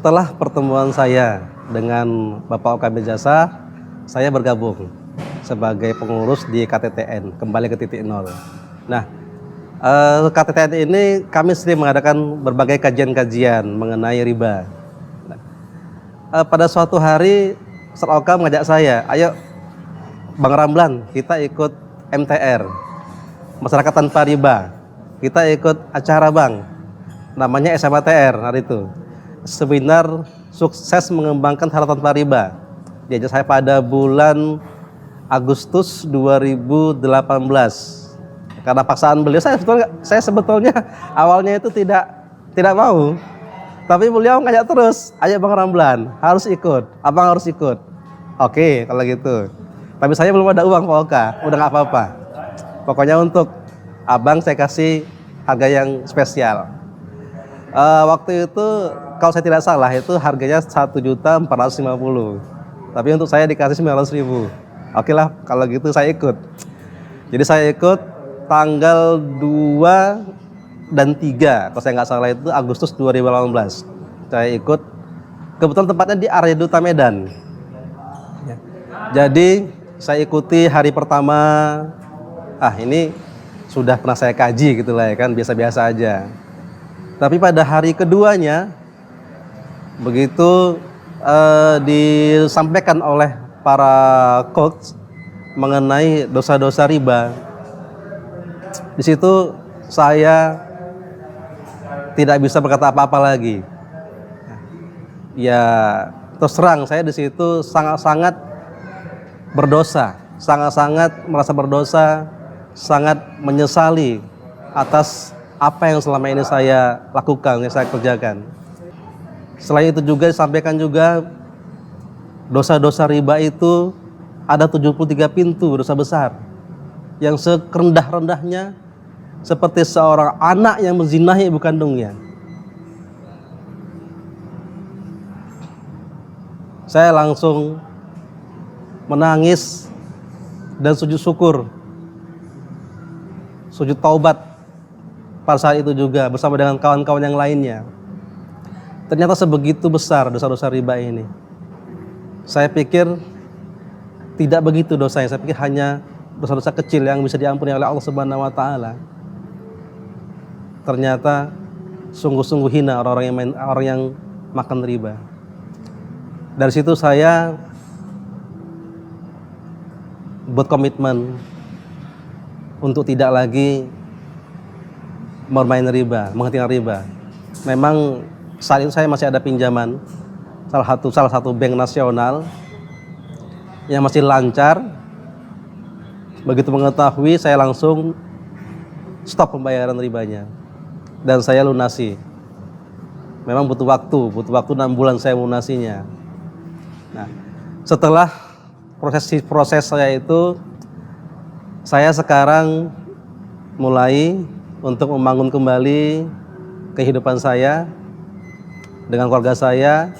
Setelah pertemuan saya dengan Bapak OKB Jasa, saya bergabung sebagai pengurus di KTTN, kembali ke titik nol. Nah, KTTN ini kami sering mengadakan berbagai kajian-kajian mengenai riba. Nah, pada suatu hari, Ustaz Oka mengajak saya, ayo Bang Ramlan, kita ikut MTR, Masyarakat Tanpa Riba. Kita ikut acara Bang, namanya SMATR hari itu. Seminar sukses mengembangkan hal tanpa riba. Diajak saya pada bulan Agustus 2018. Karena paksaan beliau, saya sebetulnya awalnya itu tidak mau. Tapi beliau ngajak terus, ayo Bang Ramlan, harus ikut, abang harus ikut. Oke, kalau gitu. Tapi saya belum ada uang Pak Oka, udah nggak apa-apa. Pokoknya untuk abang saya kasih harga yang spesial. Waktu itu kalau saya tidak salah itu harganya 1.450.000. Tapi untuk saya dikasih 900.000. Oke lah, kalau gitu saya ikut. Jadi saya ikut tanggal 2 dan 3, kalau saya nggak salah itu Agustus 2018. Saya ikut, kebetulan tempatnya di Arya Duta Medan. Jadi saya ikuti hari pertama, ini sudah pernah saya kaji gitu lah ya kan, biasa-biasa aja. Tapi pada hari keduanya, begitu disampaikan oleh para coach mengenai dosa-dosa riba, di situ saya tidak bisa berkata apa-apa lagi. Ya terus terang saya di situ sangat-sangat berdosa, sangat-sangat merasa berdosa, sangat menyesali atas apa yang selama ini saya lakukan, yang saya kerjakan. Selain itu juga disampaikan juga dosa-dosa riba itu ada 73 pintu dosa besar yang serendah-rendahnya seperti seorang anak yang menzinahi ibu kandungnya. Saya langsung menangis dan sujud syukur, sujud taubat pada saat itu juga bersama dengan kawan-kawan yang lainnya. Ternyata sebegitu besar dosa-dosa riba ini. Saya pikir tidak begitu dosanya, saya pikir hanya dosa-dosa kecil yang bisa diampuni oleh Allah Subhanahu wa taala. Ternyata sungguh-sungguh hina orang yang makan riba. Dari situ saya buat komitmen untuk tidak lagi bermain riba, menghentikan riba. Memang saat itu saya masih ada pinjaman salah satu bank nasional yang masih lancar. Begitu mengetahui, saya langsung stop pembayaran ribanya dan saya lunasi. Memang butuh waktu 6 bulan saya melunasinya. Nah, setelah proses saya itu, saya sekarang mulai untuk membangun kembali kehidupan saya dengan keluarga saya.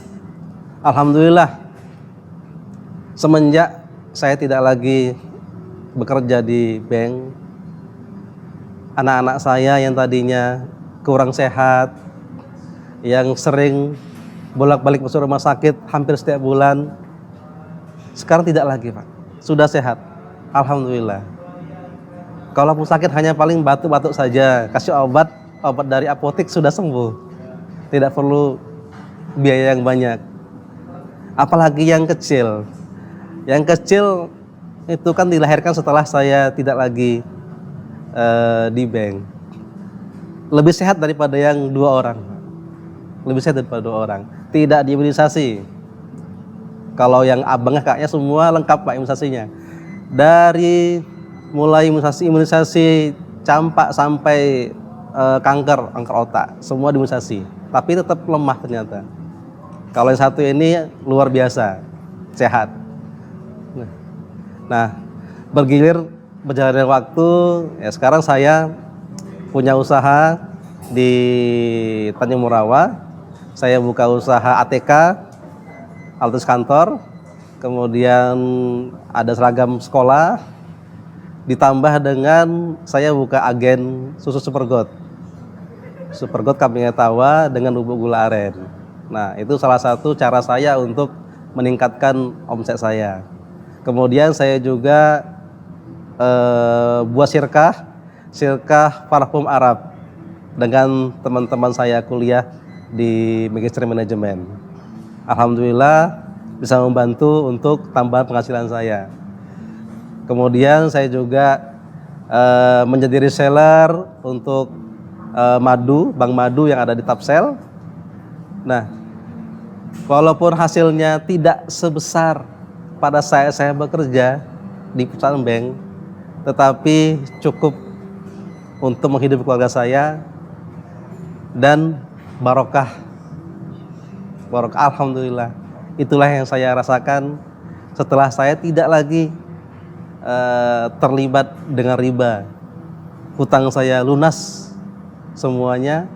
Alhamdulillah, semenjak saya tidak lagi bekerja di bank, anak-anak saya yang tadinya kurang sehat, yang sering bolak-balik masuk rumah sakit hampir setiap bulan, sekarang tidak lagi Pak, sudah sehat, alhamdulillah. Kalaupun sakit hanya paling batuk-batuk saja, kasih obat dari apotek sudah sembuh, tidak perlu biaya yang banyak. Apalagi yang kecil itu kan dilahirkan setelah saya tidak lagi di bank. Lebih sehat daripada yang 2 orang, lebih sehat daripada 2 orang. Tidak diimunisasi. Kalau yang abangnya kakaknya semua lengkap Pak imunisasinya. Dari mulai imunisasi campak sampai kanker otak, semua diimunisasi. Tapi tetap lemah ternyata. Kalau yang satu ini luar biasa, sehat. Nah, bergilir berjalannya waktu, ya sekarang saya punya usaha di Tanjung Morawa. Saya buka usaha ATK, alat kantor, kemudian ada seragam sekolah, ditambah dengan saya buka agen susu Supergot Kambing Etawa dengan bubuk gula aren. Nah, itu salah satu cara saya untuk meningkatkan omset saya. Kemudian saya juga buat sirkah parfum Arab dengan teman-teman saya kuliah di Magister Manajemen. Alhamdulillah bisa membantu untuk tambahan penghasilan saya. Kemudian saya juga menjadi reseller untuk bank madu yang ada di Tapsel. Nah, walaupun hasilnya tidak sebesar pada saya bekerja di perusahaan bank, tetapi cukup untuk menghidupi keluarga saya dan barokah. Alhamdulillah. Itulah yang saya rasakan setelah saya tidak lagi terlibat dengan riba. Hutang saya lunas semuanya,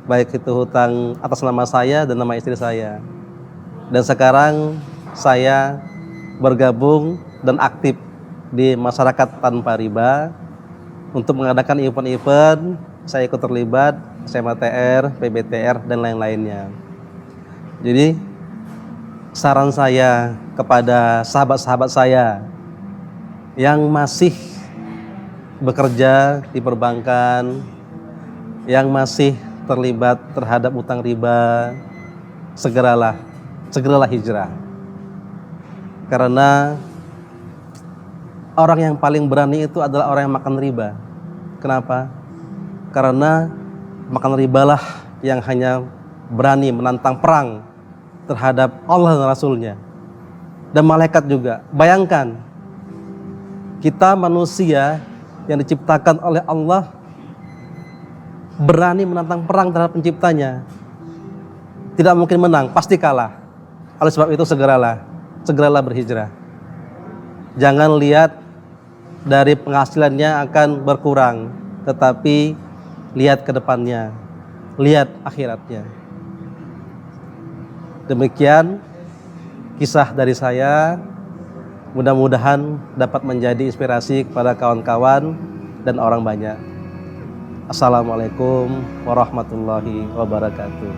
baik itu hutang atas nama saya dan nama istri saya. Dan sekarang saya bergabung dan aktif di masyarakat tanpa riba untuk mengadakan event-event. Saya ikut terlibat SMATR, PBTR dan lain-lainnya. Jadi saran saya kepada sahabat-sahabat saya yang masih bekerja di perbankan, yang masih terlibat terhadap utang riba, segeralah hijrah. Karena orang yang paling berani itu adalah orang yang makan riba. Kenapa? Karena makan ribalah yang hanya berani menantang perang terhadap Allah dan Rasulnya dan malaikat juga. Bayangkan, kita manusia yang diciptakan oleh Allah berani menantang perang terhadap penciptanya. Tidak mungkin menang, pasti kalah. Oleh sebab itu segeralah berhijrah. Jangan lihat dari penghasilannya akan berkurang, tetapi lihat ke depannya, lihat akhiratnya. Demikian kisah dari saya. Mudah-mudahan dapat menjadi inspirasi kepada kawan-kawan dan orang banyak. Assalamualaikum warahmatullahi wabarakatuh.